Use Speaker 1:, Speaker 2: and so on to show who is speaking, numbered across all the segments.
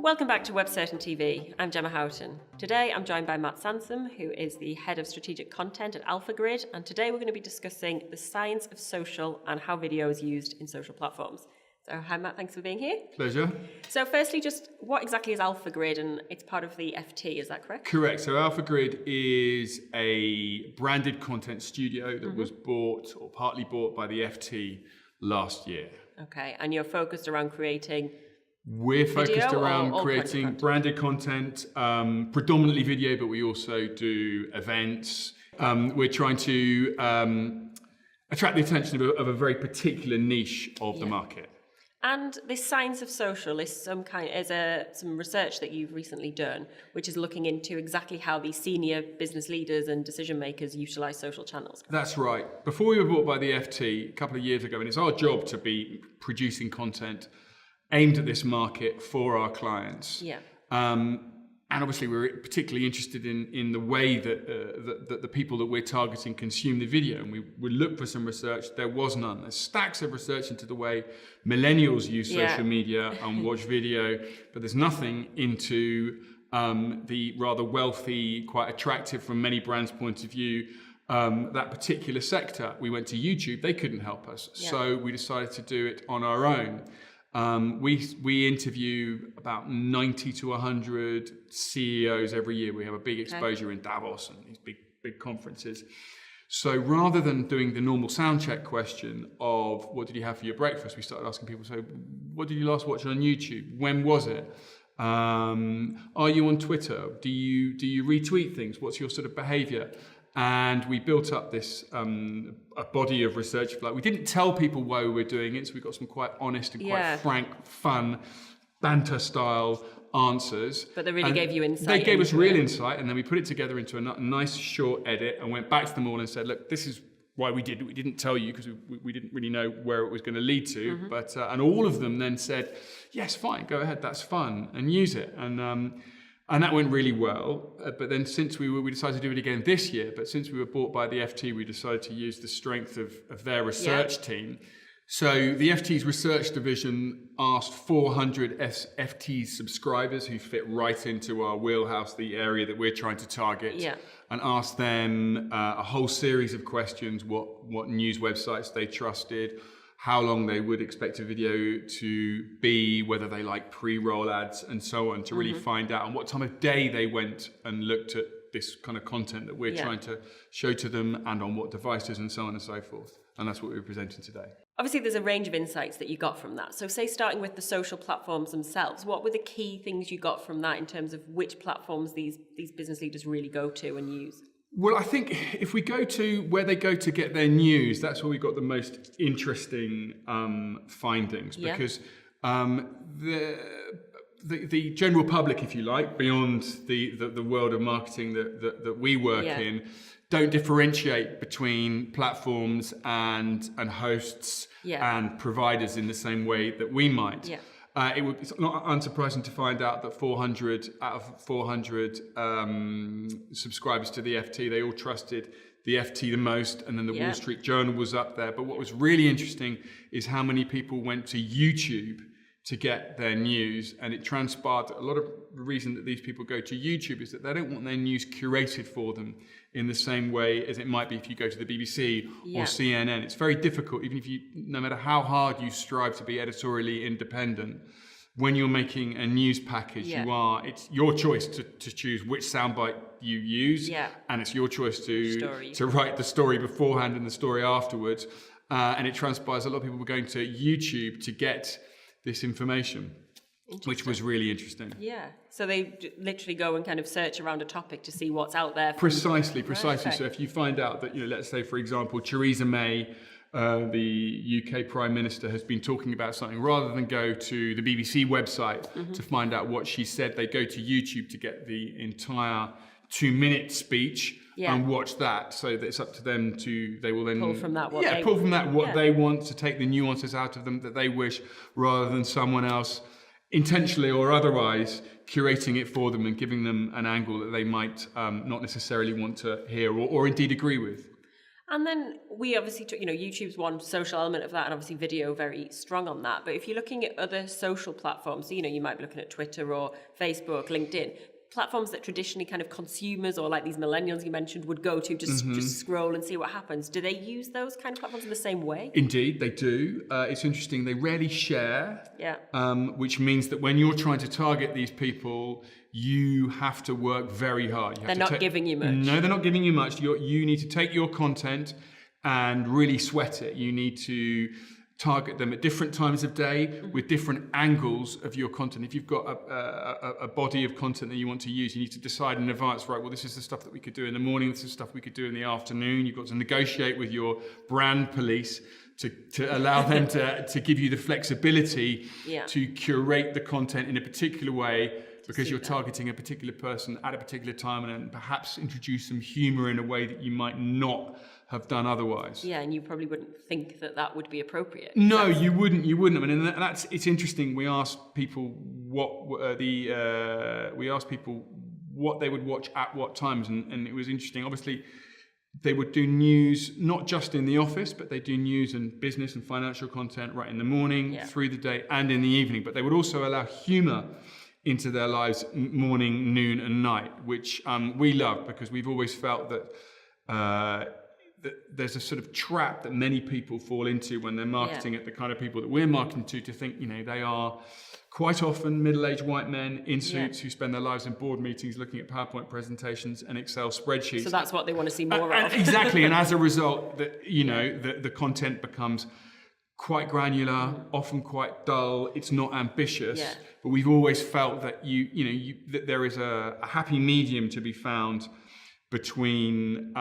Speaker 1: Welcome back to Web Certain TV. I'm Gemma Houghton. Today I'm joined by Matt Sansom, who is the Head of Strategic Content at AlphaGrid, and today we're going to be discussing the science of social and how video is used in social platforms. So hi Matt, thanks for being here.
Speaker 2: Pleasure.
Speaker 1: So firstly, just what exactly is AlphaGrid, and it's part of the FT, is that correct?
Speaker 2: Correct. So AlphaGrid is a branded content studio that was bought or partly bought by the FT last year.
Speaker 1: Okay, and you're focused around creating
Speaker 2: We're focused around creating
Speaker 1: content?
Speaker 2: branded content, predominantly video, but we also do events. We're trying to attract the attention of a very particular niche of the market.
Speaker 1: And this science of social is some research that you've recently done, which is looking into exactly how these senior business leaders and decision makers utilize social channels.
Speaker 2: That's right. Before we were bought by the FT a couple of years ago, and it's our job to be producing content aimed at this market for our clients.
Speaker 1: Yeah.
Speaker 2: And obviously we're particularly interested in the way that the people that we're targeting consume the video. And we looked for some research, there was none. There's stacks of research into the way millennials use social media and watch video, but there's nothing into the rather wealthy, quite attractive from many brands' point of view, that particular sector. We went to YouTube, they couldn't help us.
Speaker 1: Yeah.
Speaker 2: So we decided to do it on our own. We interview about 90 to 100 CEOs every year. We have a big exposure in Davos and these big conferences. So rather than doing the normal sound check question of what did you have for your breakfast, we started asking people, so what did you last watch on YouTube? When was it? Are you on Twitter? Do you retweet things? What's your sort of behavior? And we built up this a body of research. Like, we didn't tell people why we were doing it, so we got some quite honest and quite frank, fun, banter-style answers.
Speaker 1: But they really gave you insight.
Speaker 2: They gave us real insight, and then we put it together into a nice short edit and went back to them all and said, look, this is why we did it. We didn't tell you because we didn't really know where it was going to lead to. But and all of them then said, yes, fine, go ahead, that's fun, and use it. And that went really well. But then since we decided to do it again this year, but since we were bought by the FT, we decided to use the strength of their research team. So the FT's research division asked 400 FT subscribers who fit right into our wheelhouse, the area that we're trying to target, and asked them a whole series of questions, what news websites they trusted, how long they would expect a video to be, whether they like pre-roll ads and so on, to really find out, and what time of day they went and looked at this kind of content that we're trying to show to them, and on what devices and so on and so forth. And that's what we're presenting today.
Speaker 1: Obviously, there's a range of insights that you got from that. So say starting with the social platforms themselves, what were the key things you got from that in terms of which platforms these business leaders really go to and use?
Speaker 2: Well, I think if we go to where they go to get their news, that's where we got the most interesting findings, because the general public, if you like, beyond the world of marketing that we work in, don't differentiate between platforms and hosts and providers in the same way that we might. It's not unsurprising to find out that 400 out of 400 subscribers to the FT, they all trusted the FT the most, and then the Wall Street Journal was up there. But what was really interesting is how many people went to YouTube to get their news, and it transpired that a lot of the reason that these people go to YouTube is that they don't want their news curated for them in the same way as it might be if you go to the BBC or CNN. It's very difficult, even if no matter how hard you strive to be editorially independent, when you're making a news package, it's your choice to choose which soundbite you use, and it's your choice to write the story beforehand and the story afterwards. And it transpires a lot of people were going to YouTube to get this information, which was really interesting. Yeah,
Speaker 1: so they literally go and kind of search around a topic to see what's out there.
Speaker 2: Precisely. So if you find out that, let's say, for example, Theresa May, the UK Prime Minister, has been talking about something, rather than go to the BBC website to find out what she said, they go to YouTube to get the entire 2-minute speech and watch that. So that it's up to them they will then
Speaker 1: pull from that
Speaker 2: what they want, to take the nuances out of them that they wish, rather than someone else intentionally or otherwise curating it for them and giving them an angle that they might not necessarily want to hear or indeed agree with.
Speaker 1: And then we obviously took, YouTube's one social element of that, and obviously video very strong on that. But if you're looking at other social platforms, so, you might be looking at Twitter or Facebook, LinkedIn, platforms that traditionally kind of consumers or like these millennials you mentioned would go to just scroll and see what happens. Do they use those kind of platforms in the same way?
Speaker 2: Indeed, they do. It's interesting. They rarely share,
Speaker 1: yeah.
Speaker 2: Which means that when you're trying to target these people, you have to work very hard.
Speaker 1: They're not giving you much.
Speaker 2: No, they're not giving you much. You need to take your content and really sweat it. You need to target them at different times of day with different angles of your content. If you've got a body of content that you want to use, you need to decide in advance, right, well, this is the stuff that we could do in the morning, this is stuff we could do in the afternoon. You've got to negotiate with your brand police to allow them to give you the flexibility to curate the content in a particular way, because you're targeting a particular person at a particular time, and perhaps introduce some humor in a way that you might not have done otherwise.
Speaker 1: Yeah, and you probably wouldn't think that would be appropriate.
Speaker 2: No, you wouldn't. I mean, and it's interesting. We asked people what they would watch at what times, and it was interesting. Obviously, they would do news not just in the office, but they do news and business and financial content right in the morning, through the day, and in the evening. But they would also allow humor into their lives morning, noon, and night, which we love, because we've always felt that there's a sort of trap that many people fall into when they're marketing at the kind of people that we're marketing to think, they are quite often middle-aged white men in suits who spend their lives in board meetings looking at PowerPoint presentations and Excel spreadsheets.
Speaker 1: So that's what they want to see more of.
Speaker 2: Exactly, and as a result, the content becomes quite granular, often quite dull. It's not ambitious, but we've always felt that that there is a happy medium to be found between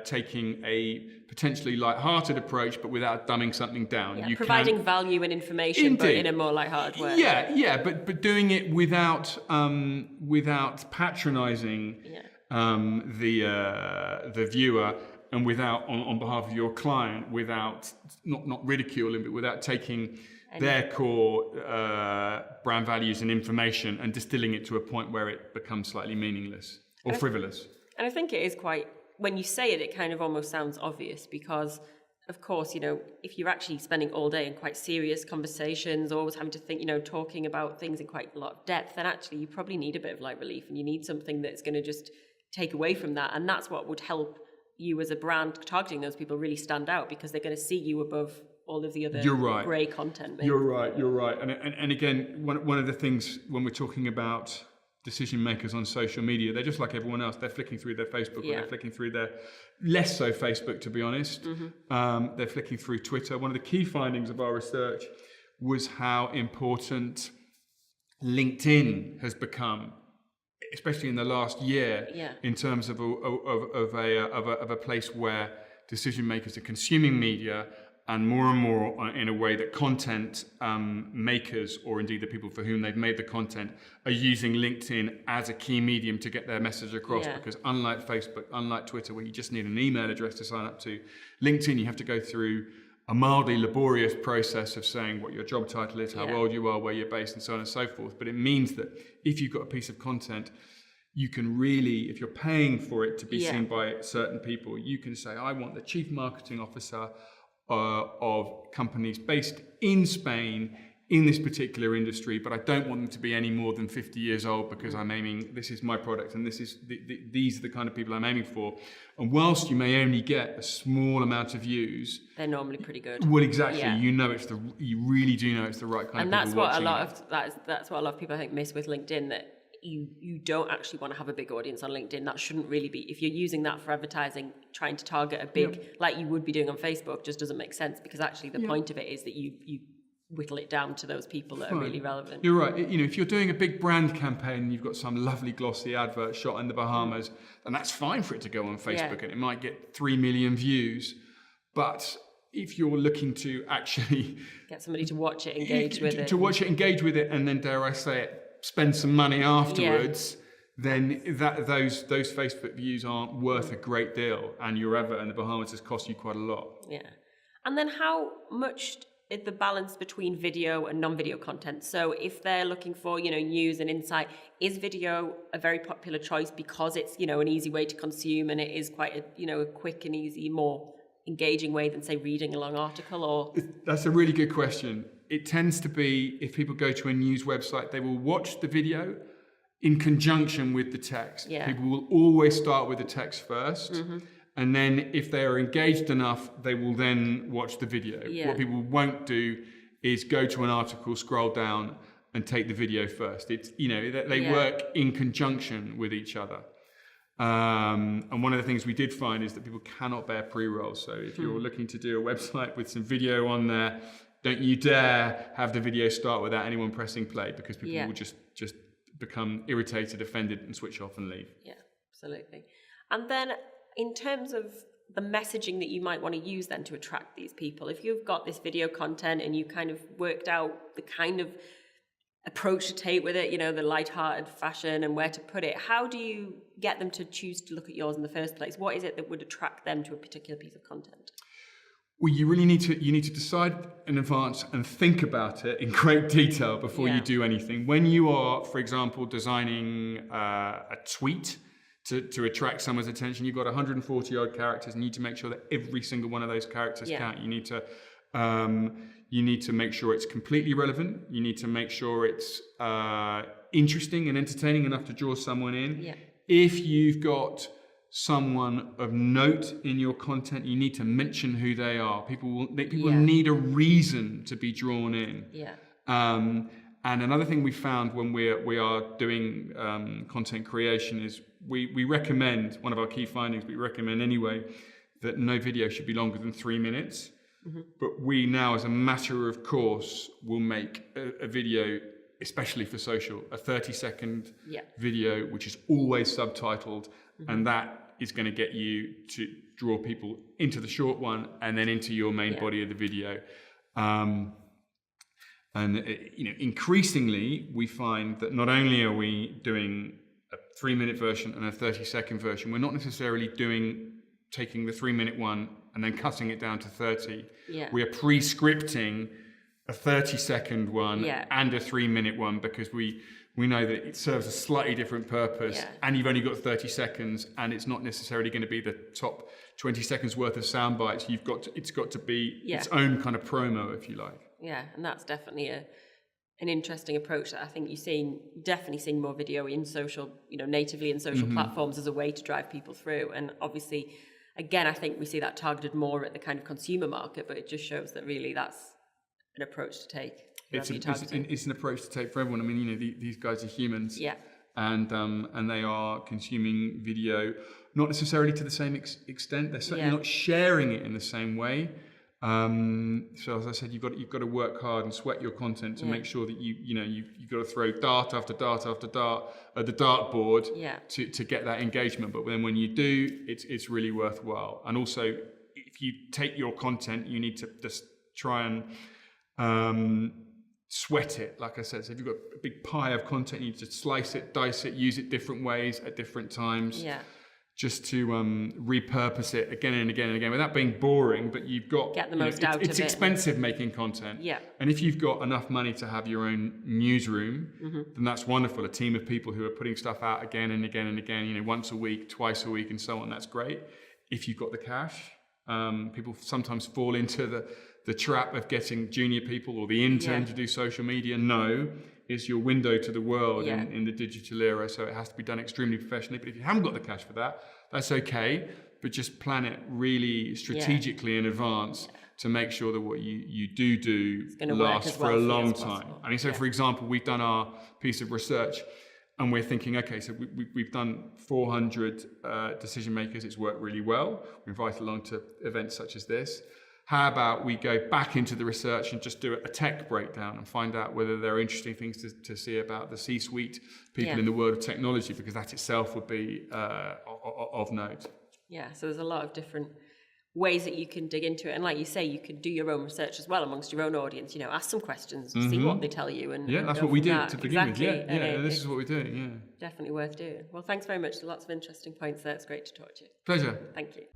Speaker 2: taking a potentially light-hearted approach, but without dumbing something down.
Speaker 1: Yeah, providing value and information, but in a more light-hearted way.
Speaker 2: But doing it without patronising the viewer, and without, on behalf of your client, without not ridiculing, but without taking their core brand values and information and distilling it to a point where it becomes slightly meaningless or frivolous.
Speaker 1: And I think it is quite, when you say it, it kind of almost sounds obvious, because of course, if you're actually spending all day in quite serious conversations, always having to think, talking about things in quite a lot of depth, then actually you probably need a bit of light relief, and you need something that's going to just take away from that. And that's what would help you as a brand targeting those people really stand out, because they're going to see you above all of the other grey content. Maybe.
Speaker 2: You're right. And again, one of the things when we're talking about decision makers on social media, they're just like everyone else. They're flicking through their Facebook, or they're flicking through their, less so Facebook, to be honest. They're flicking through Twitter. One of the key findings of our research was how important LinkedIn has become, especially in the last year, in terms of a place where decision makers are consuming media, and more in a way that content makers, or indeed the people for whom they've made the content, are using LinkedIn as a key medium to get their message across. Because unlike Facebook, unlike Twitter, where you just need an email address to sign up to, LinkedIn, you have to go through a mildly laborious process of saying what your job title is, how old you are, where you're based, and so on and so forth. But it means that if you've got a piece of content, you can really, if you're paying for it to be seen by certain people, you can say, I want the chief marketing officer of companies based in Spain in this particular industry, but I don't want them to be any more than 50 years old, because I'm aiming, this is my product, and these are the kind of people I'm aiming for. And whilst you may only get a small amount of views,
Speaker 1: they're normally pretty good.
Speaker 2: Well, exactly. You really do know it's the right kind of people watching.
Speaker 1: And that's what a lot of people I think miss with LinkedIn, that you don't actually want to have a big audience on LinkedIn. That shouldn't really be, if you're using that for advertising, trying to target a big, like you would be doing on Facebook, just doesn't make sense, because actually the point of it is that you whittle it down to those people that are really relevant.
Speaker 2: You're right. If you're doing a big brand campaign and you've got some lovely glossy advert shot in the Bahamas, then that's fine for it to go on Facebook, and it might get 3 million views. But if you're looking to actually
Speaker 1: get somebody to watch it, engage with it,
Speaker 2: and then, dare I say it, spend some money afterwards, then those Facebook views aren't worth a great deal, and your advert in the Bahamas has cost you quite a lot.
Speaker 1: Yeah. And then how much the balance between video and non-video content. So if they're looking for, news and insight, is video a very popular choice because it's, an easy way to consume, and it is quite a quick and easy, more engaging way than, say, reading a long article? Or
Speaker 2: that's a really good question. It tends to be, if people go to a news website, they will watch the video in conjunction with the text.
Speaker 1: Yeah.
Speaker 2: People will always start with the text first. And then if they are engaged enough, they will then watch the video.
Speaker 1: Yeah.
Speaker 2: What people won't do is go to an article, scroll down and take the video first. It's, they work in conjunction with each other. And one of the things we did find is that people cannot bear pre-rolls. So if you're looking to do a website with some video on there, don't you dare have the video start without anyone pressing play, because people will just become irritated, offended, and switch off and leave.
Speaker 1: Yeah, absolutely. And then in terms of the messaging that you might want to use then to attract these people, if you've got this video content and you kind of worked out the kind of approach to take with it, the lighthearted fashion and where to put it, how do you get them to choose to look at yours in the first place? What is it that would attract them to a particular piece of content? Well,
Speaker 2: you really need to decide in advance and think about it in great detail before you do anything. When you are, for example, designing a tweet to attract someone's attention, you've got 140 odd characters, and you need to make sure that every single one of those characters count. You need to make sure it's completely relevant. You need to make sure it's interesting and entertaining enough to draw someone in.
Speaker 1: Yeah.
Speaker 2: If you've got someone of note in your content, you need to mention who they are. People need a reason to be drawn in.
Speaker 1: Yeah.
Speaker 2: And another thing we found when we are doing content creation is we recommend, one of our key findings, we recommend anyway, that no video should be longer than 3 minutes. But we now, as a matter of course, will make a video, especially for social, a 30-second video, which is always subtitled, and that is going to get you to draw people into the short one and then into your main body of the video. Increasingly, we find that not only are we doing a 3-minute version and a 30-second version, we're not necessarily taking the 3-minute one and then cutting it down to 30.
Speaker 1: Yeah.
Speaker 2: We are pre-scripting a 30-second one and a 3-minute one, because we know that it serves a slightly different purpose, and you've only got 30 seconds, and it's not necessarily going to be the top 20 seconds worth of sound bites. It's got to be its own kind of promo, if you like. Yeah,
Speaker 1: and that's definitely an interesting approach that I think definitely seeing more video in social, natively in social platforms as a way to drive people through. And obviously, again, I think we see that targeted more at the kind of consumer market, but it just shows that really that's an approach to take.
Speaker 2: It's an approach to take for everyone. I mean, these guys are humans.
Speaker 1: Yeah.
Speaker 2: And they are consuming video, not necessarily to the same extent. They're certainly not sharing it in the same way. So as I said, you've got to work hard and sweat your content to make sure that you've got to throw dart after dart after dart at the dartboard to get that engagement. But then when you do, it's really worthwhile. And also, if you take your content, you need to just try and sweat it. Like I said, so if you've got a big pie of content, you need to slice it, dice it, use it different ways at different times. Yeah. Just to repurpose it again and again and again without being boring, but you've got
Speaker 1: get the most out of it.
Speaker 2: It's expensive making content.
Speaker 1: Yeah.
Speaker 2: And if you've got enough money to have your own newsroom, then that's wonderful. A team of people who are putting stuff out again and again and again, once a week, twice a week, and so on. That's great. If you've got the cash, people sometimes fall into the trap of getting junior people or the intern to do social media. No, it's your window to the world in the digital era, so it has to be done extremely professionally. But if you haven't got the cash for that, that's okay, but just plan it really strategically in advance to make sure that what you do lasts for a long time. I mean, so for example, we've done our piece of research and we're thinking, okay, so we've done 400 decision makers. It's worked really well. We invite along to events such as this. How about we go back into the research and just do a tech breakdown and find out whether there are interesting things to see about the C-suite people in the world of technology, because that itself would be of note. Yeah, so there's a lot of different ways that you can dig into it. And like you say, you can do your own research as well amongst your own audience, ask some questions, see what they tell you. And that's what we did to begin with. Yeah, this is what we're doing, Definitely worth doing. Well, thanks very much. Lots of interesting points there. It's great to talk to you. Pleasure. Thank you.